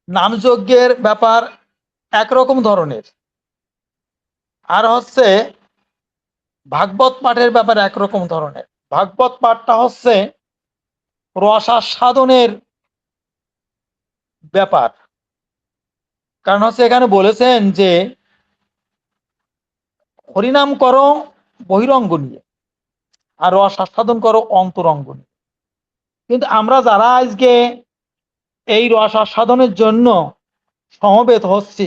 নামযজ্ঞের ব্যাপার একরকম ধরনের, আর হচ্ছে ভাগবত পাঠের ব্যাপার একরকম ধরনের। ভাগবত পাঠটা হচ্ছে রসাস্বাদনের ব্যাপার। কারণ হচ্ছে এখানে বলেছেন যে হরিনাম করো বহিরঙ্গ নিয়ে, আর রস আস্বাদন করো অন্তরঙ্গ নিয়ে। কিন্তু আমরা যারা আজকে এই রস আস্বাদনের জন্য সমবেত হচ্ছি,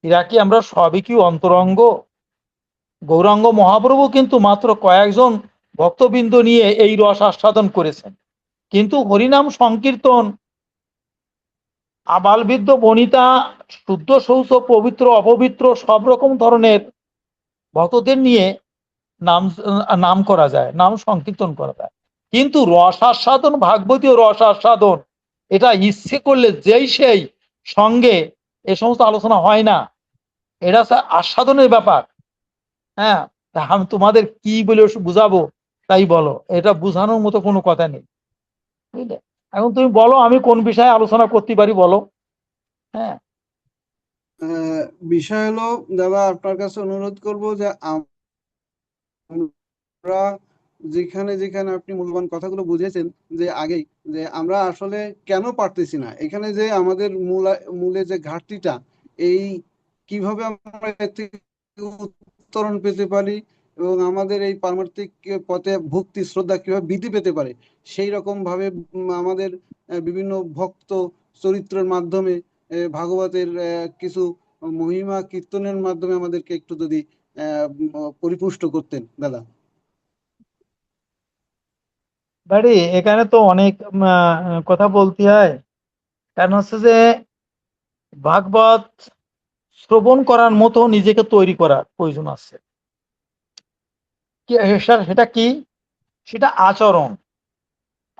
এরা কি আমরা সবই কি অন্তরঙ্গ? গৌরাঙ্গ মহাপ্রভু কিন্তু মাত্র কয়েকজন ভক্তবৃন্দ নিয়ে এই রস আস্বাদন করেছেন, কিন্তু হরিনাম সংকীর্তন আবাল বৃদ্ধ বনিতা, শুদ্ধ শৌচ, পবিত্র অপবিত্র সব রকম ধরনের ভক্তদের নিয়ে নাম নাম করা যায়, নাম সংকীর্তন করা যায়। কিন্তু রস আস্বাদন, ভাগবতীয় রস আস্বাদন, এটা ইচ্ছে করলে যেই সেই সঙ্গে এ সমস্ত আলোচনা হয় না। এটা আস্বাদনের ব্যাপার। হ্যাঁ, আমি তোমাদের কি বলে বুঝাবো তাই বলো, এটা বুঝানোর মতো কোনো কথা নেই, বুঝলে? এখন তুমি বলো আমি কোন বিষয়ে আলোচনা করতে পারি, বলো। হ্যাঁ, বিষয় হলো দাদা, আপনার কাছে অনুরোধ করব যে আমরা যেখানে যেখানে আপনি মূল্যবান কথাগুলো বুঝেছেন যে আগেই, যে আমরা আসলে কেন পারতেছি না, এখানে যে আমাদের মূলে যে ঘাটতিটা, এই কিভাবে আমরা এর থেকে উত্তরণ পেতে পারি এবং আমাদের এই পারমার্থিক পথে ভক্তি শ্রদ্ধা কিভাবে বৃদ্ধি পেতে পারে, সেই রকম ভাবে আমাদের বিভিন্ন ভক্ত চরিত্রের মাধ্যমে ভাগবতের কিছু মহিমা কীর্তনের মাধ্যমে আমাদেরকে একটু যদি পরিপুষ্ট করতেন দাদা। বাড়ি এখানে তো অনেক কথা বলতে হয়। কারণ হচ্ছে যে ভাগবত শ্রবণ করার মতো নিজেকে তৈরি করার প্রয়োজন আছে। সেটা কি? সেটা আচরণ।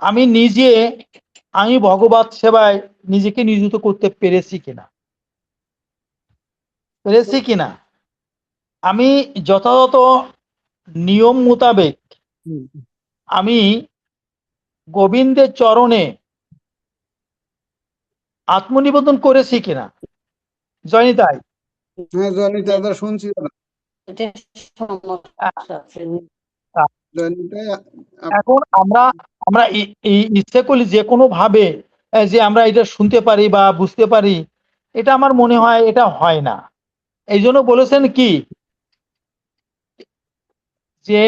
আমি নিজে, আমি ভগবত সেবায় নিজেকে নিয়োজিত করতে পেরেছি কিনা, আমি যথাযথ নিয়ম মোতাবেক আমি গোবিন্দের চরণে আত্মনিবেদন করেছি কিনা। জয়নি তাই। হ্যাঁ জনি দাদা, শুনছি দাদা। জনি, এখন আমরা আমরা এই ইচ্ছে করি যে কোনো ভাবে যে আমরা এটা শুনতে পারি বা বুঝতে পারি, এটা আমার মনে হয় এটা হয় না। এই জন্য বলেছেন কি যে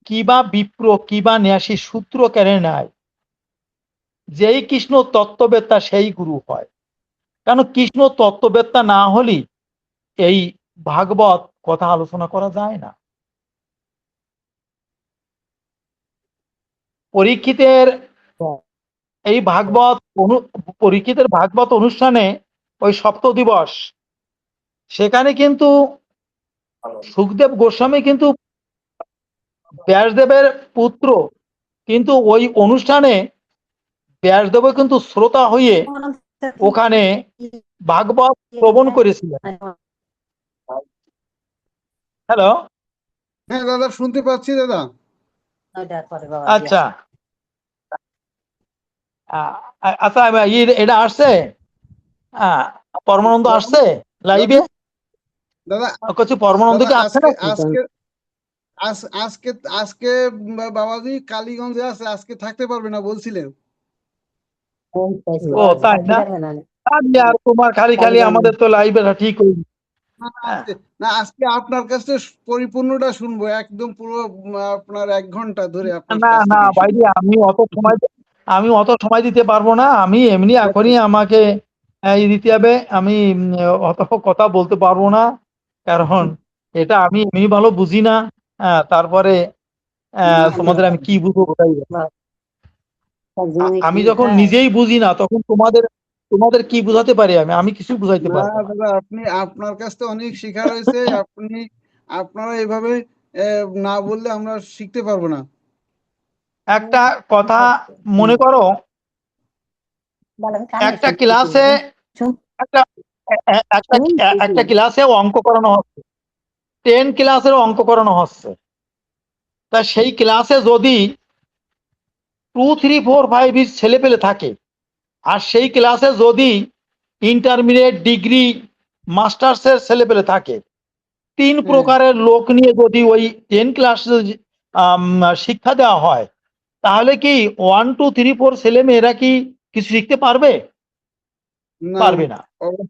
কিবা বিপ্র কিবা ন্যাসী সূত্র কেড়ে নেয়, যেই কৃষ্ণ তত্ত্ববেত্তা সেই গুরু হয়। কেন কৃষ্ণ তত্ত্ববেত্তা না হলে এই ভাগবত কথা আলোচনা করা যায় না। পরীক্ষিতের এই পরীক্ষিতের ভাগবত অনুষ্ঠানে ওই সপ্ত দিবস, সেখানে কিন্তু সুখদেব গোস্বামী কিন্তু ব্যাসদেবের পুত্র, কিন্তু ওই অনুষ্ঠানে ব্যাসদেব কিন্তু শ্রোতা হয়ে ওখানে ভাগবত শ্রবণ করেছিলেন। হ্যালো, হ্যাঁ দাদা, শুনতে পাচ্ছি দাদা। আচ্ছা, আচ্ছা, এটা আসছে, পরমানন্দ আসছে লাইভে? দাদা কিছু পরমানন্দ দাদা কি আসছে আজকে নাকি? আজকে আজকে আজকে বাবাজি কালীগঞ্জে আছে, আজকে থাকতে পারবে না বলছিলেন। ও তাই না? আমি আর তোমার খালি খালি আমাদের তো লাইভে ঠিক হয়নি। না হ্যাঁ, আজকে আপনার কাছে পরিপূর্ণটা শুনবো, একদম পুরো আপনার 1 ঘন্টা ধরে আপনার না কাছ না থেকে ভাইজি, আমি অত সময় দিতে পারবো না। আমি এমনি এখনই আমাকে দিতে হবে। আমি অত কথা বলতে পারবো না, কারণ এটা আমি এমনি ভালো বুঝি না। তারপরে না তোমাদের দাদা, আমি কি বুঝবো বলাই যায়। আমি যখন নিজেই বুঝি না তখন তোমাদের তোমাদের কি বুঝাতে পারি? আমি আমি কিছু বুঝাইতে না পারবো না। দাদা, আপনার কাছ থেকে অনেক শেখার হয়েছে। আপনারা এভাবে না বললে আমরা শিখতে পারবো না। একটা কথা মনে করো, একটা ক্লাসে একটা একটা একটা ক্লাসে অঙ্ক করানো হচ্ছে, 10 ক্লাসের অঙ্ক করানো হচ্ছে। তা সেই ক্লাসে যদি 2, 3, 4, 5 ছেলে পেলে থাকে, আর সেই ক্লাসে যদি ইন্টারমিডিয়েট, ডিগ্রি, মাস্টার্সের ছেলেপেলে থাকে। 3 হ্যাঁ, প্রকারের লোক নিয়ে যদি ওই 10 ক্লাস শিক্ষা দেওয়া হয়, তাহলে কি 1 2 3 4 ছেলে মেয়েরা কি কিছু শিখতে পারবে? না, পারবে না। অব-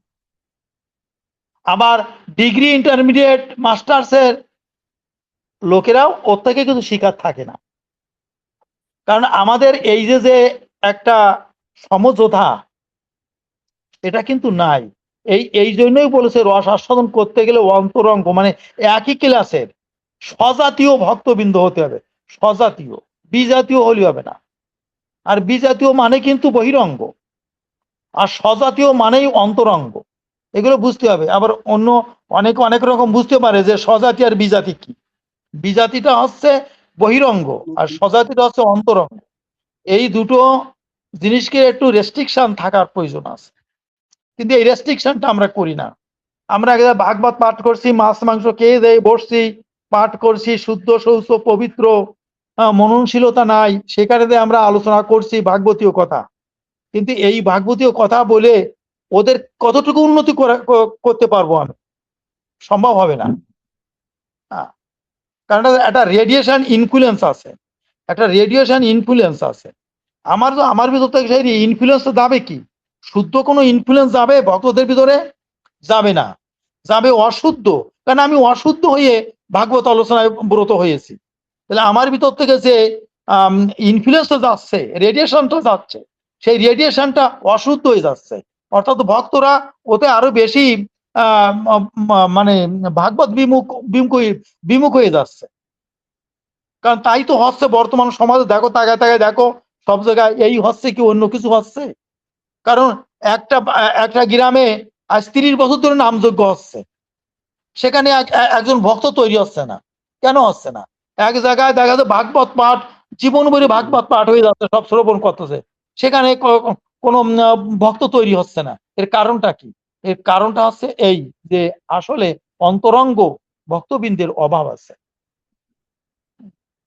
আবার ডিগ্রি, ইন্টারমিডিয়েট, মাস্টার্সের লোকেরাও ওর থেকে কিন্তু শিকার থাকে না। কারণ আমাদের এই যে যে একটা সমঝোতা, এটা কিন্তু নাই। এই জন্যই বলেছে রস আস্বাদন করতে গেলে অন্তরঙ্গ, মানে একই ক্লাসের স্বজাতীয় ভক্তবৃন্দ হতে হবে। স্বজাতীয়, বিজাতীয় হলে হবে না। আর বিজাতীয় মানে কিন্তু বহিরঙ্গ, আর স্বজাতীয় মানেই অন্তরঙ্গ। এগুলো বুঝতে হবে। আবার অন্য অনেকে অনেক রকম বুঝতে পারে যে স্বজাতি আর বিজাতি কি। বিজাতিটা হচ্ছে বহিরঙ্গ, আর স্বজাতিটা হচ্ছে অন্তরঙ্গ। এই দুটো জিনিসকে একটু রেস্ট্রিকশন থাকার প্রয়োজন আছে, কিন্তু এই রেস্ট্রিকশনটা আমরা করি না। আমরা আগে ভাগবত পাঠ করছি, মাছ মাংস খেয়ে দিয়ে বসছি, পাঠ করছি, শুদ্ধ শৌচ পবিত্র, মননশীলতা নাই, সেখানে দিয়ে আমরা আলোচনা করছি ভাগবতীয় কথা। কিন্তু এই ভাগবতীয় কথা বলে ওদের কতটুকু উন্নতি করতে পারবো আমি? সম্ভব হবে না। হ্যাঁ, কারণ একটা রেডিয়েশন ইনফ্লুয়েন্স আছে, একটা রেডিয়েশন ইনফ্লুয়েন্স আছে। আমার ভিতর থেকে সেই ইনফ্লুয়েন্স যাবে কি? শুদ্ধ কোনো ইনফ্লুয়েন্স যাবে ভক্তদের ভিতরে? যাবে না, যাবে অশুদ্ধ। কারণ আমি অশুদ্ধ হয়ে ভাগবত আলোচনায় ব্রত হয়েছি। তাহলে আমার ভিতর থেকে যে ইনফ্লুয়েন্সটা যাচ্ছে, রেডিয়েশনটা যাচ্ছে, সেই রেডিয়েশনটা অশুদ্ধ হয়ে যাচ্ছে। অর্থাৎ ভক্তরা ওতে আরো বেশি মানে ভাগবত বিমুখ হয়ে যাচ্ছে। কারণ তাই তো হচ্ছে বর্তমান সমাজে, দেখো তাকায় তাকায় দেখো, সব জায়গায় এই হচ্ছে কি অন্য কিছু হচ্ছে। কারণ একটা একটা গ্রামে আজ 30 বছর ধরে নামযজ্ঞ হচ্ছে, সেখানে একজন ভক্ত তৈরি হচ্ছে না। কেন হচ্ছে না? এক জায়গায় দেখা যাচ্ছে ভাগবত পাঠ, জীবন ভরে ভাগবত পাঠ হয়ে যাচ্ছে, সব শ্রবণ করতেছে, সেখানে কোনো ভক্ত তৈরি হচ্ছে না। এর কারণটা কি? এর কারণটা হচ্ছে এই যে আসলে অন্তরঙ্গ ভক্তবৃন্দের অভাব আছে।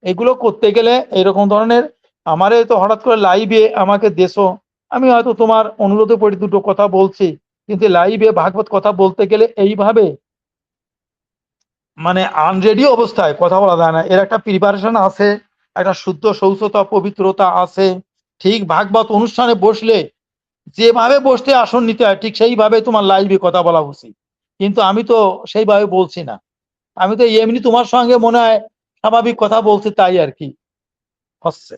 এগুলো করতে গেলে এরকম ধরনের, আমারে তো হঠাৎ করে লাইভে আমাকে দেশো, আমি হয়তো তোমার অনুরোধে পড়ে দুটো কথা বলছি, কিন্তু লাইভে ভাগবত কথা বলতে গেলে এইভাবে মানে আনরেডি অবস্থায় কথা বলা যায় না। এর একটা প্রিপারেশন আছে, একটা শুদ্ধ শৌচতা পবিত্রতা আছে। ঠিক ভাগবত অনুষ্ঠানে বসলে যেভাবে বসতে আসন নিতে হয়, ঠিক সেইভাবে তোমার লাইভে কথা বলা উচিত। কিন্তু আমি তো সেইভাবে বলছি না। আমি তো এমনি তোমার সঙ্গে মনে হয় স্বাভাবিক কথা বলছি, তাই আর কি হচ্ছে।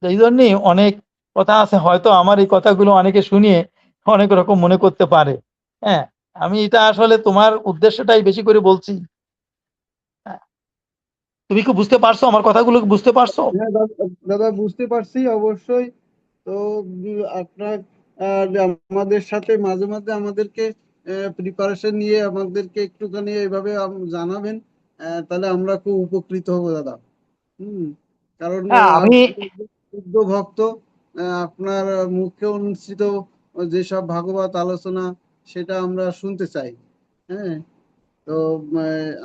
এই জন্যই অনেক কথা আছে, হয়তো আমার এই কথাগুলো অনেকে শুনিয়ে অনেক রকম মনে করতে পারে। হ্যাঁ, আমি এটা আসলে তোমার উদ্দেশ্যটাই বেশি করে বলছি। হ্যাঁ, তুমি কি বুঝতে পারছো? আমার কথাগুলো কি বুঝতে পারছো? হ্যাঁ দাদা, দাদা বুঝতে পারছি অবশ্যই। তো আপনার আমাদের সাথে মাঝে মাঝে আমাদেরকে প্রিপারেশন নিয়ে আমাদেরকে একটুখানি এইভাবে জানাবেন, তাহলে আমরা খুব উপকৃত হব দাদা। হুম। কারণ হ্যাঁ, আমি আপনি শুদ্ধ ভক্ত, আপনার মুখে অনুষ্ঠিত যেসব ভাগবত আলোচনা সেটা আমরা শুনতে চাই। হ্যাঁ। তো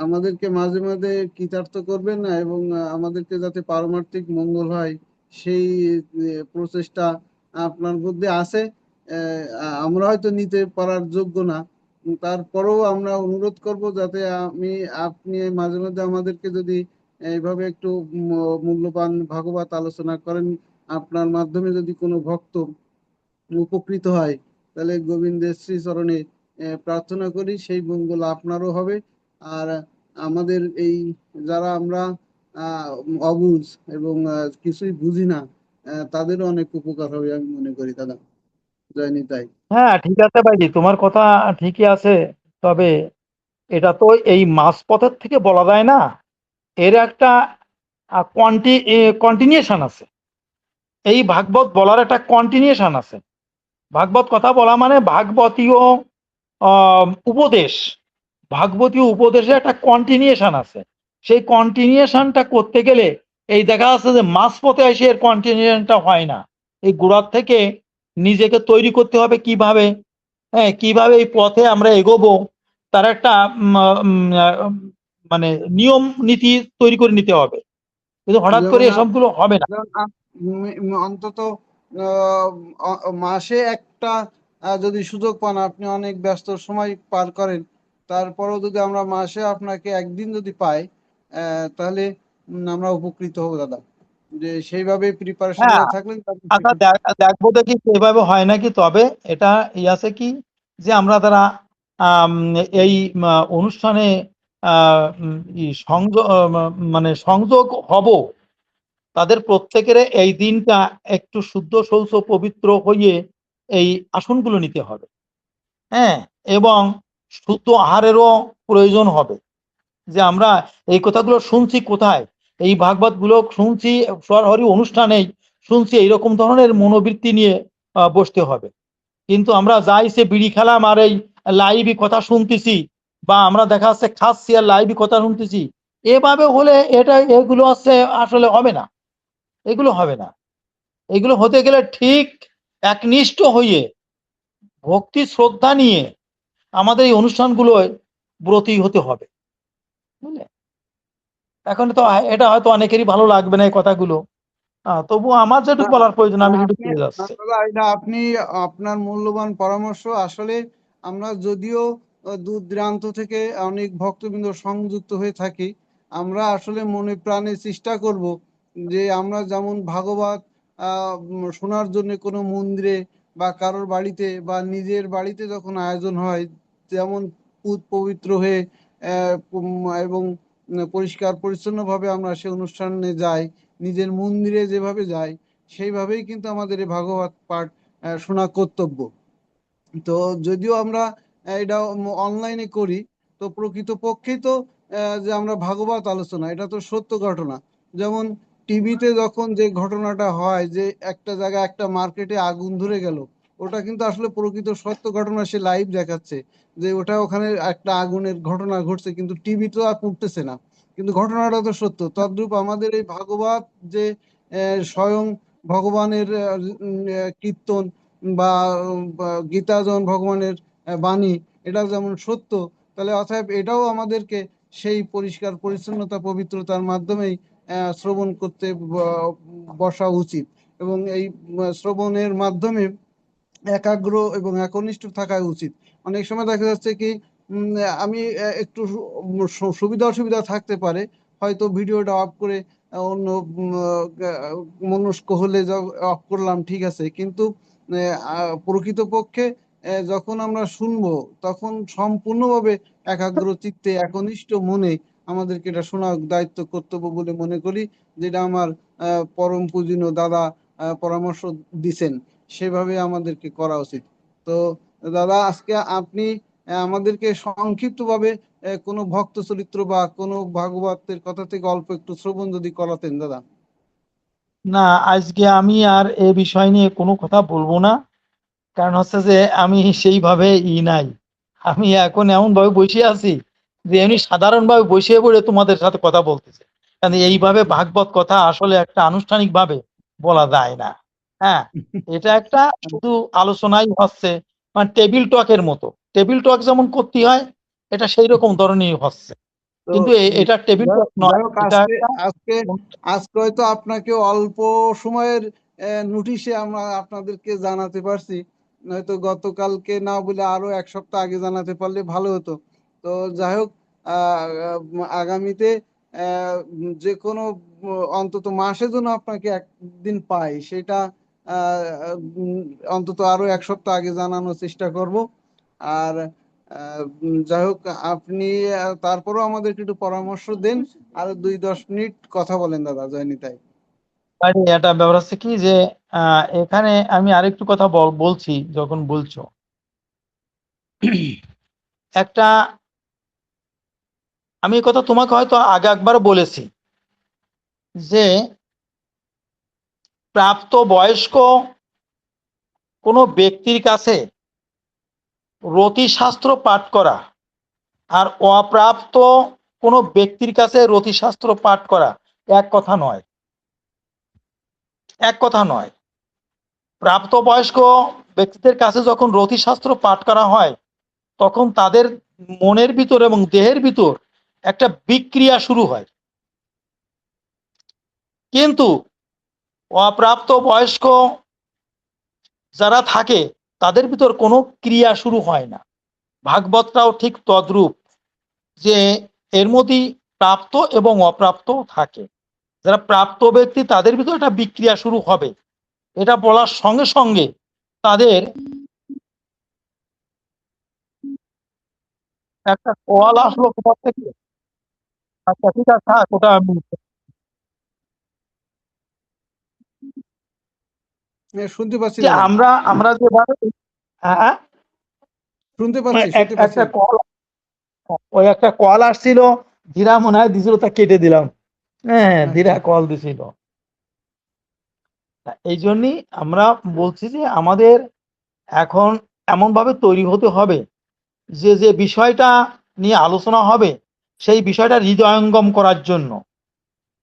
আমাদেরকে মাঝে মাঝে কৃতার্থ করবেন না, এবং আমাদেরকে যাতে পারমার্থিক মঙ্গল হয় সেই প্রচেষ্টা আপনার মধ্যে আছে। আমরা হয়তো নিতে পারার যোগ্য না, তারপরেও আমরা অনুরোধ করব যাতে আপনি মাঝে মাঝে আমাদেরকে যদি এইভাবে একটু মূল্যবান ভাগবত আলোচনা করেন, আপনার মাধ্যমে যদি কোনো ভক্ত উপকৃত হয়, তাহলে গোবিন্দের শ্রী চরণে প্রার্থনা করি সেই মঙ্গল আপনারও হবে। আর আমাদের এই যারা আমরা আহ, অবুঝ এবং কিছুই বুঝি না, তাদেরও অনেক উপকার হবে আমি মনে করি দাদা। জয় নিতাই। হ্যাঁ, ঠিক আছে ভাইজি, তোমার কথা ঠিকই আছে। তবে এটা তো এই মাঝপথের থেকে বলা যায় না, এর একটা কন্টিনিউশন আছে। এই ভাগবত বলার একটা কন্টিনিউশন আছে। ভাগবত কথা বলা মানে ভাগবতীয় উপদেশ, ভাগবতীয় উপদেশের একটা কন্টিনিউশন আছে। সেই কন্টিনিউশনটা করতে গেলে এই দেখা যাচ্ছে যে মাঝপথে এসে এর কন্টিনিউশনটা হয় না। এই গোড়ার থেকে নিজেকে তৈরি করতে হবে কিভাবে, হ্যাঁ, কিভাবে এই পথে আমরা এগোবো, তার একটা মানে নিয়ম নীতি তৈরি করে নিতে হবে। কিন্তু হঠাৎ করে যেমন এসবগুলো হবে না। যেমন অন্তত মাসে একটা যদি সুযোগ পান, আপনি অনেক ব্যস্ত সময় পার করেন, তারপরেও যদি আমরা মাসে আপনাকে একদিন যদি পাই, তাহলে আমরা উপকৃত হব দাদা। যে সেইভাবে প্রিপারেশন হ্যাঁ, নিয়ে থাকলেন তারপর আচ্ছা দেখবো দেখি এভাবে হয় নাকি। তবে এটা আছে কি, যে আমরা তারা এই অনুষ্ঠানে সংযোগ মানে সংযোগ হব, তাদের প্রত্যেকের এই দিনটা একটু শুদ্ধ শৌচ পবিত্র হয়ে এই আসনগুলো নিতে হবে। হ্যাঁ, এবং শুদ্ধ আহারেরও প্রয়োজন হবে। যে আমরা এই কথাগুলো শুনছি কোথায়, এই ভাগবত গুলো শুনছি সরাসরি অনুষ্ঠানেই শুনছি, এইরকম ধরনের মনোবৃত্তি নিয়ে বসতে হবে। কিন্তু আমরা যাই সে বিড়ি খেলাম আর এই লাইভই কথা শুনতেছি, বা আমরা দেখা যাচ্ছে খাচ্ছি আর লাইভই কথা শুনতেছি, এভাবে হলে এগুলো আসলে হবে না। এগুলো হবে না। এগুলো হতে গেলে ঠিক একনিষ্ঠ হয়ে ভক্তি শ্রদ্ধা নিয়ে আমাদের এই অনুষ্ঠানগুলোয় ব্রতী হতে হবে, বুঝলে। এখন তো এটা হয়তো অনেকেরই ভালো লাগবে না এই কথাগুলো, তবু আমার যেটুকু বলার প্রয়োজন আমি কিন্তু আপনি ফিরে যাচ্ছে। দাদা, এটা আপনি আপনার মূল্যবান পরামর্শ। আসলে আমরা যদিও দূর দূরান্ত থেকে অনেক ভক্তবৃন্দ সংযুক্ত হয়ে থাকি, আমরা আসলে মনে প্রাণে চেষ্টা করব যে আমরা যেমন ভাগবত শোনার জন্য কোনো মন্দিরে বা কারোর বাড়িতে বা নিজের বাড়িতে যখন আয়োজন হয়, যেমন পবিত্র হয়ে এবং পরিষ্কার পরিচ্ছন্নভাবে আমরা সে অনুষ্ঠানে যাই, নিজের মন্দিরে যেভাবে যাই, সেইভাবেই কিন্তু আমাদের এই ভাগবত পাঠ শোনা কর্তব্য। তো যদিও আমরা এটা অনলাইনে করি, তো প্রকৃতপক্ষেই তো যে আমরা ভাগবত আলোচনা, এটা তো সত্য ঘটনা। যেমন টিভিতে যখন যে ঘটনাটা হয় যে একটা জায়গায় একটা মার্কেটে আগুন ধরে গেল, ওটা কিন্তু আসলে প্রকৃত সত্য ঘটনা, সে লাইভ দেখাচ্ছে যে ওটা ওখানে একটা আগুনের ঘটনা ঘটছে, কিন্তু টিভি তো আর করতেছে না, কিন্তু ঘটনাটা তো সত্য। তদ্রূপ আমাদের এই ভাগবত যে স্বয়ং ভগবানের কীর্তন বা গীতা যেমন ভগবানের বাণী, এটা যেমন সত্য, তাহলে অতএব এটাও আমাদেরকে সেই পরিষ্কার পরিচ্ছন্নতা পবিত্রতার মাধ্যমেই শ্রবণ করতে বসা উচিত। এবং এই শ্রবণের মাধ্যমে একাগ্র এবং একনিষ্ঠ থাকা উচিত। অনেক সময় দেখা যাচ্ছে কি, আমি একটু সুবিধা অসুবিধা থাকতে পারে, হয়তো ভিডিওটা অফ করে অন্য মনস্ক হলে অফ করলাম, ঠিক আছে, কিন্তু প্রকৃতপক্ষে যখন আমরা শুনবো তখন সম্পূর্ণভাবে একাগ্র চিত্তে একনিষ্ঠ মনে আমাদেরকে এটা শোনা দায়িত্ব কর্তব্য বলে মনে করি, যেটা আমার পরম পূজনীয় দাদা পরামর্শ দিছেন, সেভাবে আমাদেরকে করা উচিত। তো দাদা, আজকে আপনি আমাদেরকে সংক্ষিপ্তভাবে কোনো ভক্ত চরিত্র বা কোনো ভাগবতের কথা থেকে অল্প একটু শ্রবণ যদি করাতেন দাদা। না, আজকে আমি আর এ বিষয় নিয়ে কোনো কথা বলবো না। কারণ হচ্ছে যে আমি সেইভাবে নাই। আমি এখন এমন ভাবে বসে আছি যে এমনি সাধারণভাবে বসে পড়ে তোমাদের সাথে কথা বলতেছে। কারণ এইভাবে ভাগবত কথা আসলে একটা আনুষ্ঠানিক ভাবে বলা যায় না। হ্যাঁ, এটা একটা শুধু আলোচনাই হচ্ছে, মানে টেবিল টকের মতো। টেবিল টক যেমন করতে হয়, এটা সেই রকম ধরনের হচ্ছে, তো কিন্তু এটা টেবিল টক যাই নয়, হোক, এটা আজকে একটা আজকে আজকে হয়তো আপনাকে অল্প সময়ের নোটিশে আমরা আপনাদেরকে জানাতে পারছি, হয়তো গতকালকে না বলে আরো এক সপ্তাহ আগে জানাতে পারলে ভালো হতো। তো যাই হোক, আগামীতে যে কোনো অন্তত মাসে যেন আপনাকে একদিন পাই, সেটা অন্তত আরো এক সপ্তাহ আগে জানানোর চেষ্টা করব। আর যাই হোক, আপনি তারপরেও আমাদেরকে একটু পরামর্শ দেন, আরো 2-10 মিনিট কথা বলেন দাদা, জয়নিতাই। আরে এটা ব্যাপার হচ্ছে কি যে এখানে আমি আরেকটু কথা বলছি যখন বলছো। একটা, আমি এই কথা তোমাকে হয়তো আগে একবার বলেছি যে প্রাপ্ত বয়স্ক কোনো ব্যক্তির কাছে রতিশাস্ত্র পাঠ করা আর অপ্রাপ্ত কোনো ব্যক্তির কাছে রতিশাস্ত্র পাঠ করা এক কথা নয়। এক কথা নয়। প্রাপ্তবয়স্ক ব্যক্তিদের কাছে যখন রতিশাস্ত্র পাঠ করা হয়, তখন তাদের মনের ভিতর এবং দেহের ভিতর একটা বিক্রিয়া শুরু হয়। কিন্তু অপ্রাপ্ত বয়স্ক যারা থাকে তাদের ভিতর কোনো ক্রিয়া শুরু হয় না। ভাগবতটাও ঠিক তদ্রূপ, যে এর মধ্যেই প্রাপ্ত এবং অপ্রাপ্ত থাকে। যারা প্রাপ্ত ব্যক্তি তাদের ভিতর একটা বিক্রিয়া শুরু হবে, এটা বলার সঙ্গে সঙ্গে তাদের একটা কল আসলো কোথা থেকে। আচ্ছা ঠিক আছে, থাক, ওটা আমি শুনতে পাচ্ছি যে দাদা, আমরা আমরা যেভাবে, হ্যাঁ, শুনতে পাচ্ছি। একটা কল, ওই একটা কল আসছিল, ধীরা মনে হয় দিছিল, তা কেটে দিলাম। হ্যাঁ, ধীরা আচ্ছা, কল দিছিল। এই জন্যই আমরা বলছি যে আমাদের এখন এমন ভাবে তৈরি হতে হবে যে যে বিষয়টা নিয়ে আলোচনা হবে সেই বিষয়টা হৃদয়ঙ্গম করার জন্য।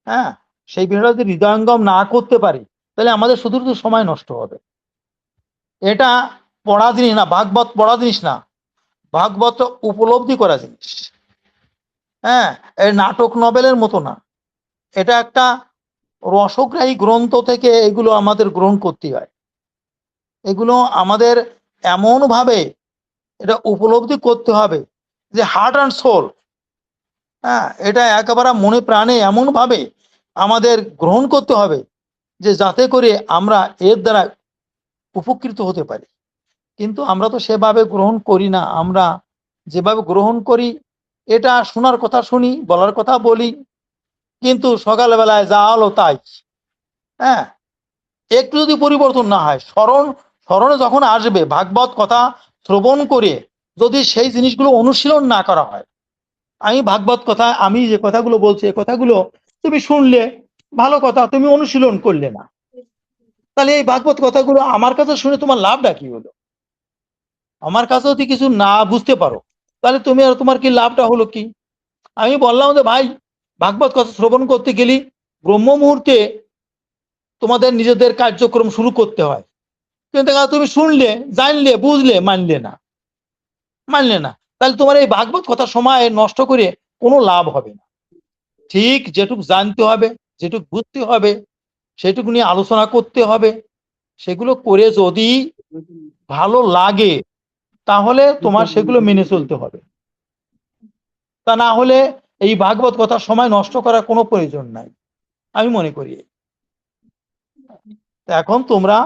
হ্যাঁ, সেই বিষয়টা যদি হৃদয়ঙ্গম না করতে পারি তাহলে আমাদের শুধু শুধু সময় নষ্ট হবে। এটা পড়া জিনিস না, ভাগবত পড়া জিনিস না, ভাগবত উপলব্ধি করা জিনিস। হ্যাঁ, এই নাটক নভেলের মতো না, এটা একটা রসগ্রাহী গ্রন্থ থেকে এগুলো আমাদের গ্রহণ করতে হয়। এগুলো আমাদের এমন ভাবে এটা উপলব্ধি করতে হবে যে হার্ট অ্যান্ড সোল, হ্যাঁ, এটা একেবারে মনে প্রাণে এমন ভাবে আমাদের গ্রহণ করতে হবে যে যাতে করে আমরা এর দ্বারা উপকৃত হতে পারি। কিন্তু আমরা তো সেভাবে গ্রহণ করি না। আমরা যেভাবে গ্রহণ করি, এটা শোনার কথা শুনি, বলার কথা বলি, কিন্তু সকালবেলায় যা হলো তাই। হ্যাঁ, একটু যদি পরিবর্তন না হয়, স্মরণে যখন আসবে ভাগবত কথা শ্রবণ করে যদি সেই জিনিসগুলো অনুশীলন না করা হয়, আমি ভাগবত কথা, আমি যে কথাগুলো বলছি এই কথাগুলো তুমি শুনলে ভালো কথা, তুমি অনুশীলন করলে না, তাহলে এই ভাগবত কথাগুলো আমার কাছে শুনে তোমার লাভটা কি হলো? আমার কাছে যদি কিছু না বুঝতে পারো তাহলে তুমি আর তোমার কি লাভটা হলো কি? আমি বললাম যে ভাই, ভাগবত কথা শ্রবণ করতে গেলি ব্রহ্ম মুহূর্তে তোমাদের নিজেদের কার্যক্রম শুরু করতে হয়, কিন্তু তুমি শুনলে, জানলে, বুঝলে, মানলে না, তাহলে তোমার এই ভাগবত কথা সময় নষ্ট করে কোনো লাভ হবে না। ঠিক যেটুকু জানতে হবে, যেটুকু বুঝতে হবে, সেটুকু নিয়ে আলোচনা করতে হবে। সেগুলো করে যদি ভালো লাগে তাহলে তোমার সেগুলো মেনে চলতে হবে। তা না হলে এই ভাগবত কথার সময় নষ্ট করার কোনো প্রয়োজন নাই, আমি মনে করি। এখন তোমরা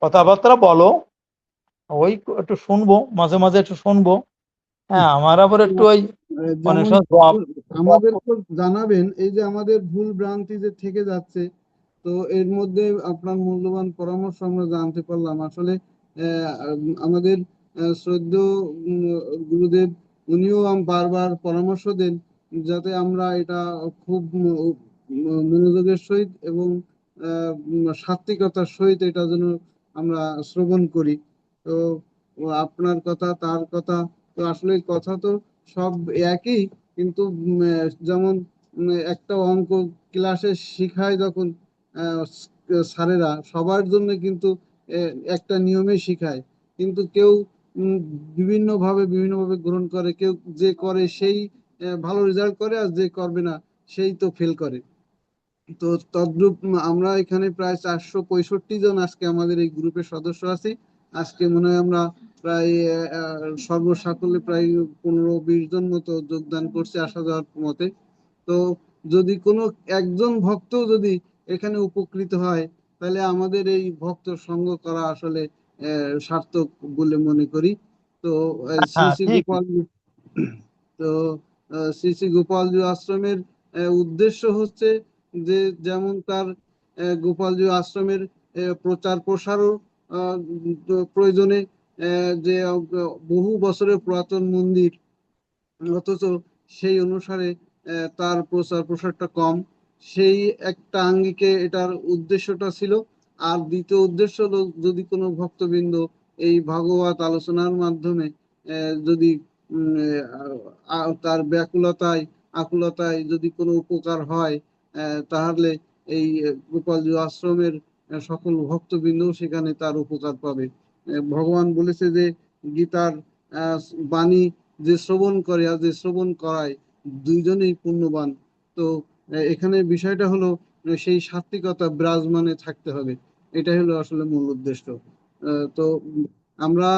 কথাবার্তা বলো, ওই একটু শুনবো, মাঝে মাঝে একটু শুনবো। হ্যাঁ, আমার আবার একটু ওই অনেক যেমন সময় জব, আমাদের তো জানাবেন, এই যে আমাদের ভুল ভ্রান্তি যে থেকে যাচ্ছে, তো এর মধ্যে আপনার মূল্যবান পরামর্শ আমরা জানতে পারলাম। আসলে আমাদের শ্রদ্ধেয় গুরুদেব, উনিও বারবার পরামর্শ দেন যাতে আমরা এটা খুব মনোযোগের সহিত এবং সাত্বিকতার সহিত এটা যেন আমরা শ্রবণ করি। তো আপনার কথা, তার কথা, তো আসলে কথা তো সব একই, কিন্তু যেমন একটা অঙ্ক ক্লাসে শিখায় যখন স্যারেরা সবার জন্য, কিন্তু একটা নিয়মে শিখায়, কিন্তু কেউ উম, বিভিন্নভাবে গ্রহণ করে। কেউ যে করে সেই ভালো রেজাল্ট করে, আর যে করবে না সেই তো ফেল করে। তো তদ্রূপ আমরা এখানে প্রায় 465 জন আজকে আমাদের এই গ্রুপের সদস্য আছি। আজকে মনে হয় আমরা প্রায় সর্বসাকল্যে প্রায় 15-20 জন মতো যোগদান করছে আসা যাওয়ার মতে। তো যদি কোনো একজন ভক্ত যদি এখানে উপকৃত হয়, তাহলে আমাদের এই ভক্ত সঙ্গ করা আসলে সার্থক বলে মনে করি। তো শ্রী হ্যাঁ শ্রী ঠিক। গোপাল, তো শ্রী শ্রী গোপালজি আশ্রমের উদ্দেশ্য হচ্ছে যে, যেমন তার গোপালজি আশ্রমের প্রচার প্রসারও প্রয়োজনে, যে বহু বছরের পুরাতন মন্দির, অথচ সেই অনুসারে তার প্রচার প্রসারটা কম। সেই একটা আঙ্গিকে এটার উদ্দেশ্যটা ছিল। আর দ্বিতীয় উদ্দেশ্য হলো, যদি কোনো ভক্তবৃন্দ এই ভাগবত আলোচনার মাধ্যমে যদি তার ব্যাকুলতায়, আকুলতায় যদি কোনো উপকার হয়, তাহলে এই গোপালজি আশ্রমের সকল ভক্তবৃন্দ সেখানে তার উপকার পাবে। ভগবান বলেছে যে, গীতার বাণী যে শ্রবণ করে আর যে শ্রবণ করায়, দুইজনেই পুণ্যবান। তো এখানে বিষয়টা হলো সেই সাত্বিকতা বিরাজমানে থাকতে হবে। এটাই হলো আসলে মূল উদ্দেশ্য। তো আমরা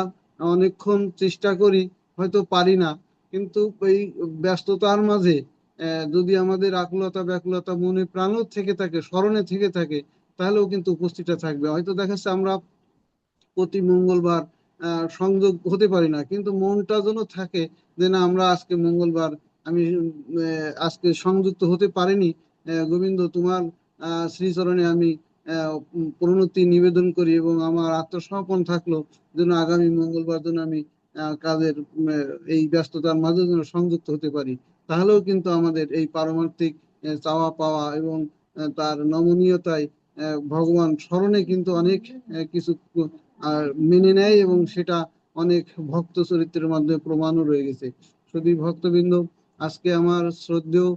অনেকক্ষণ চেষ্টা করি, হয়তো পারি না, কিন্তু এই ব্যস্ততার মাঝে যদি আমাদের আকুলতা ব্যাকুলতা মনে প্রাণও থেকে থাকে, স্মরণে থেকে থাকে, তাহলেও কিন্তু উপস্থিতটা থাকবে। হয়তো দেখা যাচ্ছে আমরা প্রতি মঙ্গলবার সংযোগ হতে পারি না, কিন্তু মনটা যেন থাকে যে না, আমরা আজকে মঙ্গলবার, আমি আজকে সংযুক্ত হতে পারিনি। গোবিন্দ, তোমার শ্রীচরণে আমি প্রণতি নিবেদন করি এবং আমার আত্মসমর্পণ থাকলো যেন আগামী মঙ্গলবার যেন আমি কাজের এই ব্যস্ততার মাঝে যেন সংযুক্ত হতে পারি। তাহলেও কিন্তু আমাদের এই পারমার্থিক চাওয়া পাওয়া এবং তার নমনীয়তায় ভগবান স্মরণে কিন্তু অনেক কিছু আর মেনে নেয়, এবং সেটা অনেক ভক্ত চরিত্রের মাধ্যমে প্রমাণও রয়ে গেছে। শুধু ভক্তবৃন্দ, আজকে আমার শ্রদ্ধেয়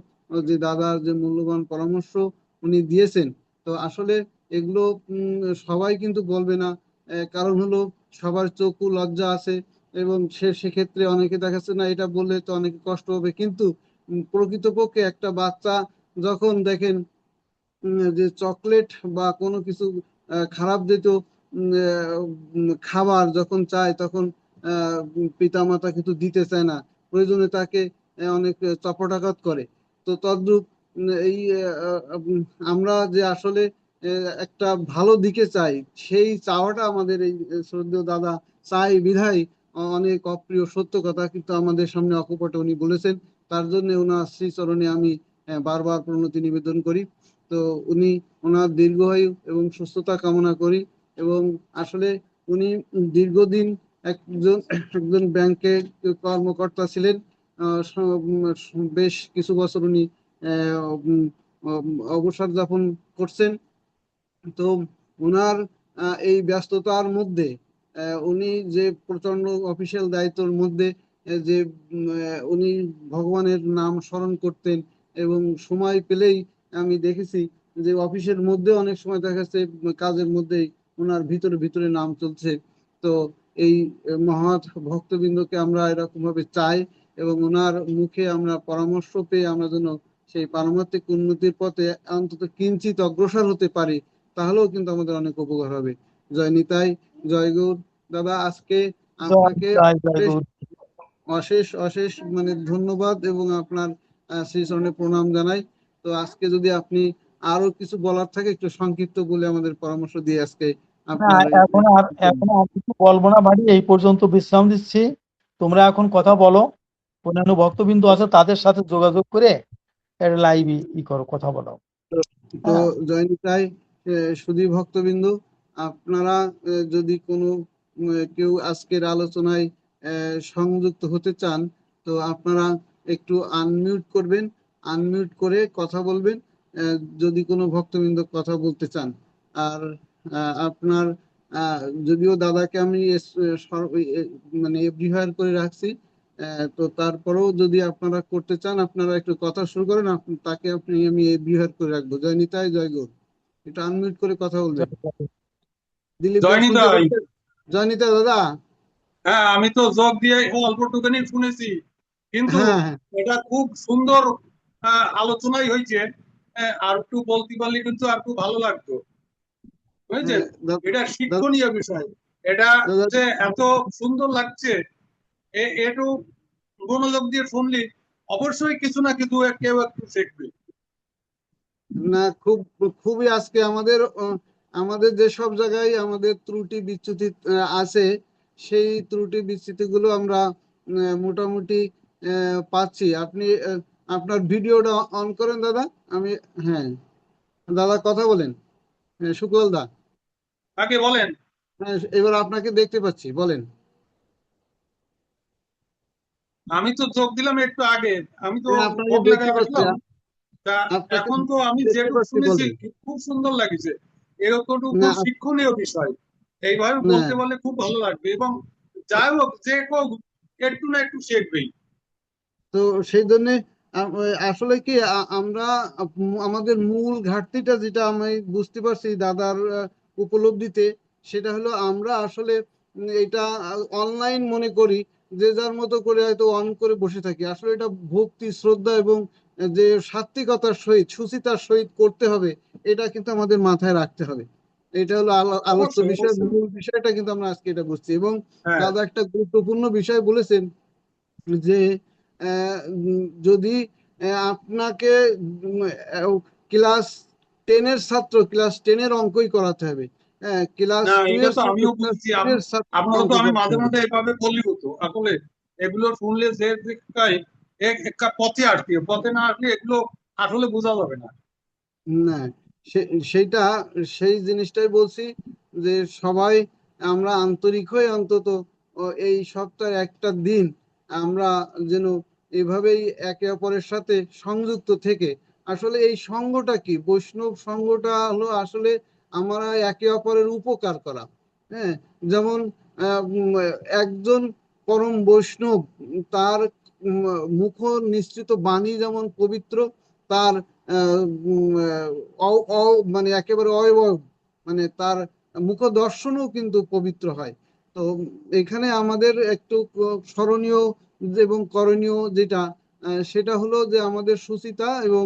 যে দাদার যে মূল্যবান পরামর্শ উনি দিয়েছেন, তো আসলে এগুলো সবাই কিন্তু বলবে না। কারণ হলো সবার চোখ ও লজ্জা আছে, এবং সেক্ষেত্রে অনেকে দেখাচ্ছে না এটা বললে তো অনেকে কষ্ট হবে, কিন্তু প্রকৃতপক্ষে একটা বাচ্চা যখন দেখেন যে চকলেট বা কোনো কিছু খারাপ জাতীয় খাবার যখন চায়, তখন পিতামাতা কিন্তু দিতে চায় না, প্রয়োজনে তাকে অনেক চপটাঘাত করে। তো তদ্রূপ এই আমরা যে আসলে একটা ভালো দিকে চাই, সেই চাওয়াটা আমাদের এই শ্রদ্ধেয় দাদা চাই বিধায় অনেক অপ্রিয় সত্য কথা কিন্তু আমাদের সামনে অকপটে উনি বলেছেন। তার জন্য ওনার শ্রীচরণে আমি বারবার প্রণতি নিবেদন করি। তো উনি, ওনার দীর্ঘায়ু এবং সুস্থতা কামনা করি। এবং আসলে উনি দীর্ঘদিন একজন একজন ব্যাংকে কর্মকর্তা ছিলেন। বেশ কিছু বছর উনি অবসর যাপন করছেন। তো ওনার এই ব্যস্ততার মধ্যে উনি যে প্রচন্ড অফিসিয়াল দায়িত্বের মধ্যে যে উনি ভগবানের নাম স্মরণ করতেন, এবং সময় পেলেই আমি দেখেছি যে অফিসের মধ্যে অনেক সময় দেখা যাচ্ছে কাজের মধ্যেই ওনার ভিতরে ভিতরে নাম চলছে। তো এই মহৎ ভক্তবৃন্দকে আমরা এরকম ভাবে চাই, এবং ওনার মুখে আমরা পরামর্শ পেয়ে আমরা যেন সেই পারমার্থিক উন্নতির পথে অন্তত কিঞ্চিত অগ্রসর হতে পারি, তাহলেও কিন্তু আমাদের অনেক উপকার হবে। জয় নিতাই, জয় গৌর। দাদা, আজকে জয় আপনাকে জয় জয় অশেষ গুরু। অশেষ অশেষ মানে ধন্যবাদ, এবং আপনার শ্রীচরণে প্রণাম জানাই। তো আজকে যদি আপনি আরো কিছু বলার থাকে, একটু সংক্ষিপ্ত বলে আমাদের পরামর্শ দিয়ে আজকে না, আপনার এখন আর কিছু বলবো না ভাই, এই পর্যন্ত বিশ্রাম দিচ্ছি। তোমরা এখন কথা বলো, অন্যান্য ভক্তবিন্দু আছে তাদের সাথে যোগাযোগ করে একটা লাইভ ই করো, কথা বলো। তো হ্যাঁ, জয় নিতাই, সুধী ভক্তবৃন্দ, আপনারা যদি কোনো কেউ আজকের আলোচনায় সংযুক্ত হতে চান, তো আপনারা একটু আনমিউট করবেন, আনমিউট করে কথা বলবেন যদি কোনো ভক্তবৃন্দ কথা বলতে চান। আর আপনার আহ, যদিও দাদাকে আমি মানে এভরিহার করে রাখছি, তো তারপরেও যদি আপনারা করতে চান, আপনারা একটু কথা শুরু করেন, তাকে আমি বিহার করে রাখবো। জয় নিতাই, জয় গৌর। একটু আনমিউট করে কথা বলবেন। দিলীপ দা, জয়নি শুনতে তাই। পাচ্ছেন? জয় নিতাই দাদা। হ্যাঁ, আমি তো যোগ দিয়ে অল্পটুখানি শুনেছি, কিন্তু হ্যাঁ, হ্যাঁ, এটা খুব সুন্দর আলোচনাই হয়েছে। আর একটু বলতে পারলে কিন্তু আর খুব ভালো লাগতো, বুঝেছেন? হ্যাঁ, এটা দাদা, শিক্ষণীয় বিষয়। এটা দাদা, যে এত সুন্দর লাগছে, একটু মনোযোগ দিয়ে শুনলি অবশ্যই কিছু না কিছু কেউ একটু শিখবে। না, খুবই আজকে আমাদের আমাদের যেসব জায়গায় আমাদের ত্রুটি বিচ্যুতি আছে, সেই ত্রুটি বিচ্যুতি গুলো আমরা মোটামুটি পাচ্ছি। আপনি আপনার ভিডিওটা অন করেন দাদা। আমি, হ্যাঁ দাদা, কথা বলেন। হ্যাঁ, সুকল দা। আগে বলেন। হ্যাঁ, এবার আপনাকে দেখতে পাচ্ছি, বলেন। আমি তো যোগ দিলাম একটু আগে, আমি তো হ্যাঁ, আপনাকে ভোগ দেখতে লাগায় পাচ্ছি, আসলাম। তা আপনাকে এখন তো আমি দেখতে যেটুকু পাচ্ছি, শুনেছি বলেন। খুব সুন্দর লাগছে। এরকমটুকু না, শিক্ষণীয় বিষয়, এইভাবে না, বলতে পারলে খুব ভালো লাগবে। এবং যাই হোক, যে কেউ একটু না একটু শিখবেই। তো সেই জন্য আসলে কি আমরা আমাদের মূল ঘাটতিটা যেটা আমি বুঝতে পারছি দাদার উপলব্ধিতে, সেটা হলো আমরা আসলে এটা অনলাইন মনে করি, যে যার মতো করে হয়তো অন করে বসে থাকি। আসলে এটা ভক্তি শ্রদ্ধা এবং যে সাত্বিকতার সহিত সুচিতার সহিত করতে হবে, এটা কিন্তু আমাদের মাথায় রাখতে হবে। এটা হলো আলোচ্য অবশ্যই বিষয়, অবশ্যই। মূল বিষয়টা কিন্তু আমরা আজকে এটা বুঝছি। এবং হ্যাঁ। দাদা একটা গুরুত্বপূর্ণ বিষয় বলেছেন যে যদি আপনাকে ক্লাস 10-এর ছাত্র ক্লাস 10-এর অঙ্কই করাতে হবে, হ্যাঁ, ক্লাস না, 2 এটা এর তো ছাত্র আমিও ক্লাস বুঝছি। 10-এর ছাত্রকে আপনারা অঙ্ক তো, আমি করতে মাঝে হবে। মাঝে এভাবে বলি হতো আসলে। এগুলো শুনলে যে শিক্ষায় পথে আসবে, পথে না আসলে এগুলো আসলে বোঝা যাবে না। না, সেইটা, সেই জিনিসটাই বলছি যে সবাই আমরা আন্তরিক হয়ে অন্তত এই সপ্তাহের একটা দিন আমরা যেন এভাবেই একে অপরের সাথে সংযুক্ত থেকে, আসলে এই সঙ্গটা কি, বৈষ্ণব সঙ্গটা হলো আসলে আমরা একে অপরের উপকার করা। হ্যাঁ, যেমন একজন পরম বৈষ্ণব, তার মুখ নিঃসৃত বাণী যেমন পবিত্র, তার মানে একেবারে অয়বয়, মানে তার মুখ দর্শনও কিন্তু পবিত্র হয়। তো এখানে আমাদের একটু স্মরণীয় এবং করণীয় যেটা, সেটা হলো যে আমাদের সুচিতা এবং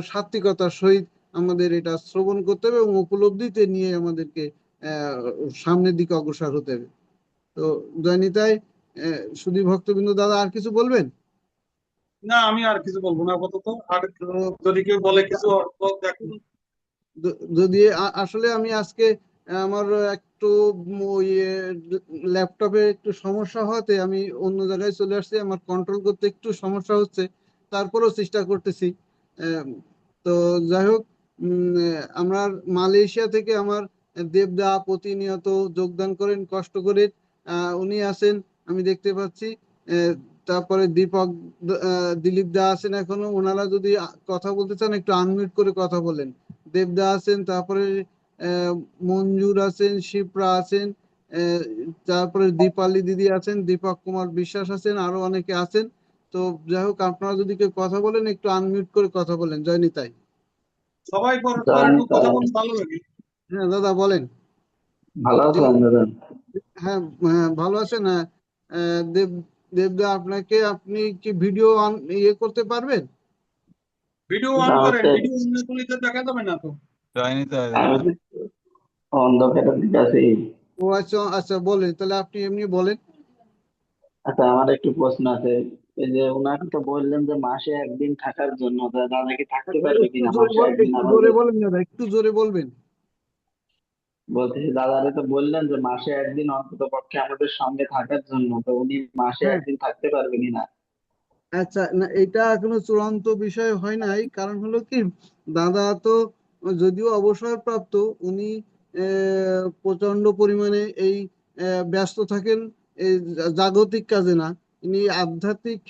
সাত্বিকতার সহিত আমাদের এটা শ্রবণ করতে হবে এবং উপলব্ধিতে নিয়ে আমাদেরকে সামনের দিকে অগ্রসর হতে হবে। তো জয়নিতাই, সুধী ভক্তবৃন্দ, দাদা আর কিছু বলবেন? না, আমি আর কিছু বলবো না আপাতত। আর তো যদি কেউ বলে কিছু, তো দেখুন। যদি আসলে আমি আজকে আমার একটু ওই ল্যাপটপে একটু সমস্যা হওয়াতে আমি অন্য জায়গায় চলে আসছি, আমার কন্ট্রোল করতে একটু সমস্যা হচ্ছে, তারপরেও চেষ্টা করতেছি। আম, তো যাই হোক, আমরা মালয়েশিয়া থেকে আমার দেবদা প্রতিনিয়ত যোগদান করেন কষ্ট করে, উনি আছেন আমি দেখতে পাচ্ছি। তারপরে দীপক, দিলীপ দা আছেন এখনো, ওনারা যদি কথা বলতে চান একটু আনমিউট করে কথা বলেন। দেবদা আছেন, তারপরে আহ, মঞ্জুর আছেন, শিপ্রা আছেন, আহ, তারপরে দীপালি দিদি আছেন, দীপক কুমার বিশ্বাস আছেন, আরো অনেকে আছেন। তো যাই হোক, আপনারা যদি কেউ কথা বলেন একটু আনমিউট করে কথা বলেন। জয় নিতাই। সবাই পরস্পর জানি একটু কথা তাই। বলতে ভালো লাগে। হ্যাঁ দাদা বলেন। ভালো আছেন দাদা? হ্যাঁ, হ্যাঁ ভালো আছেন। হ্যাঁ, দেব, দেবদা আপনাকে, আপনি কি ভিডিও অন ইয়ে করতে পারবেন? ভিডিও অন ওটা করেন, হচ্ছে ভিডিও অন না করলে তো দেখা যাবে না তো। যায়নি তাই আমি দাদা। তো অন্ধকারের দিকে আছি। ও আচ্ছা আচ্ছা, বলেন তাহলে, আপনি এমনি বলেন। আচ্ছা, আমার একটু প্রশ্ন আছে। এই যে ওনাকে তো বললেন যে মাসে একদিন থাকার জন্য, তা দাদা কি থাকতে পারবে একটু কিনা জোরে মাসে বল, একদিন একটু জোরে আমাদের? বলেন দাদা, একটু জোরে বলবেন। বলতেছি দাদারে তো বললেন যে মাসে একদিন অন্তত পক্ষে আমাদের সঙ্গে থাকার জন্য, তো উনি মাসে হ্যাঁ, একদিন থাকতে পারবে কিনা? আচ্ছা, না এটা এখনো চূড়ান্ত বিষয় হয় নাই, কারণ হলো কি, দাদা তো যদিও অবসরপ্রাপ্ত, উনি প্রচন্ড পরিমাণে এই ব্যস্ত থাকেন, এই জাগতিক কাজে না, ইনি আধ্যাত্মিক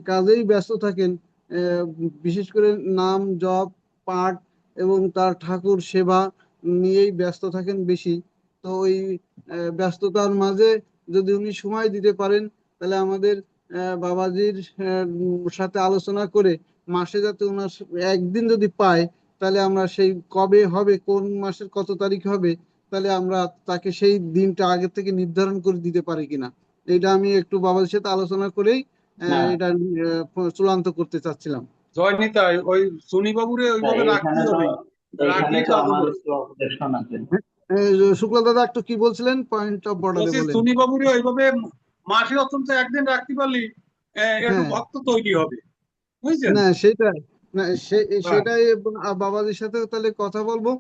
কাজেই ব্যস্ত থাকেন। আহ, বিশেষ করে নাম জপ, পাঠ এবং তার ঠাকুর সেবা নিয়েই ব্যস্ত থাকেন বেশি। তো ওই ব্যস্ততার মাঝে যদি উনি সময় দিতে পারেন, তাহলে আমাদের বাবাজির সাথে আলোচনা করে মাসে যাতে ওনার একদিন যদি পায়, তাহলে আমরা সেই কবে হবে, কোন মাসের কত তারিখ হবে, তাহলে আমরা তাকে সেই দিনটা আগে থেকে নির্ধারণ করে দিতে পারি কিনা, এটা আমি একটু বাবাজির সাথে আলোচনা করেই না, এটা চূড়ান্ত করতে চাচ্ছিলাম। জয় নিতাই, ওই সুনি বাবুরে তা ওইভাবে এইখানে রাখতেই তো হবে, এইখানে রাখলেই তো কাজ আমার হবে। একটু অবজেকশন আছে। শুক্লা দাদা একটু কি বলছিলেন, পয়েন্ট অফ বর্ডারে বলছি বলেন। সুনি বাবুরে ওইভাবে মাসে অন্তত একদিন রাখতে পারলি একটু হ্যাঁ, ভক্ত তৈরি হবে, বুঝছেন? না সেটাই, না হ্যাঁ। সেটাই বাবাজির সাথে তাহলে কথা বলবো,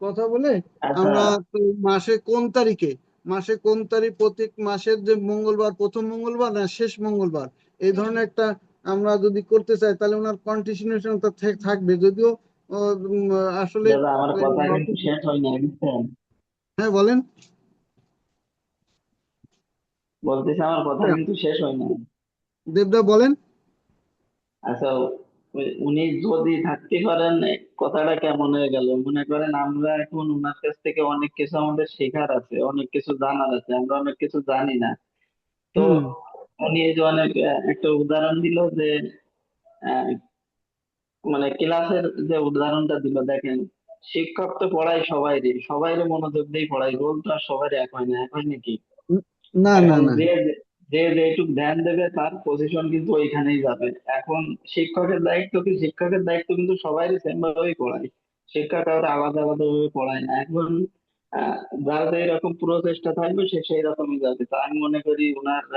কথা বলে আচ্ছা, আমরা তো মাসে কোন তারিখে, মাসে কোন তারিখ, প্রত্যেক মাসের যে মঙ্গলবার, প্রথম মঙ্গলবার না শেষ মঙ্গলবার, এই ধরনের একটা আমরা যদি করতে চাই, তাহলে ওনার কন্টিনিউশন থাকবে, যদিও উম, আসলে দাদা আমার কথা কিন্তু শেষ হয় না, বুঝছেন? হ্যাঁ বলেন। বলতেছি আমার কথা কিন্তু শেষ হয় না। দেবদা বলেন। আচ্ছা, উনি যদি থাকতে পারেন, কথাটা কেমন হয়ে গেল? মনে করেন আমরা এখন ওনার কাছ থেকে অনেক কিছু আমাদের শেখার আছে, অনেক কিছু জানার আছে, আমরা অনেক কিছু জানি না। তো হুম। উনি এই যে অনেক একটা উদাহরণ দিল যে আহ, মানে ক্লাসের যে উদাহরণটা দিল, দেখেন শিক্ষক তো পড়ায় সবাইরে, সবাইরে মনোযোগ দিয়ে পড়ায়, রোল তো আর সবার এক হয় না, এক হয় নাকি? না না এখন না। যে যে যেটুক ধ্যান দেবে তার পজিশন কিন্তু ওইখানেই যাবে। এখন শিক্ষকের দায়িত্ব কিন্তু সবাই সেম ভাবেই পড়ায়, শিক্ষা কাউকে আলাদা আলাদা ভাবে পড়ায় না। এখন যার যে এরকম প্রচেষ্টা থাকবে সে সেই রকমই যাবে। তো আমি মনে করি ওনার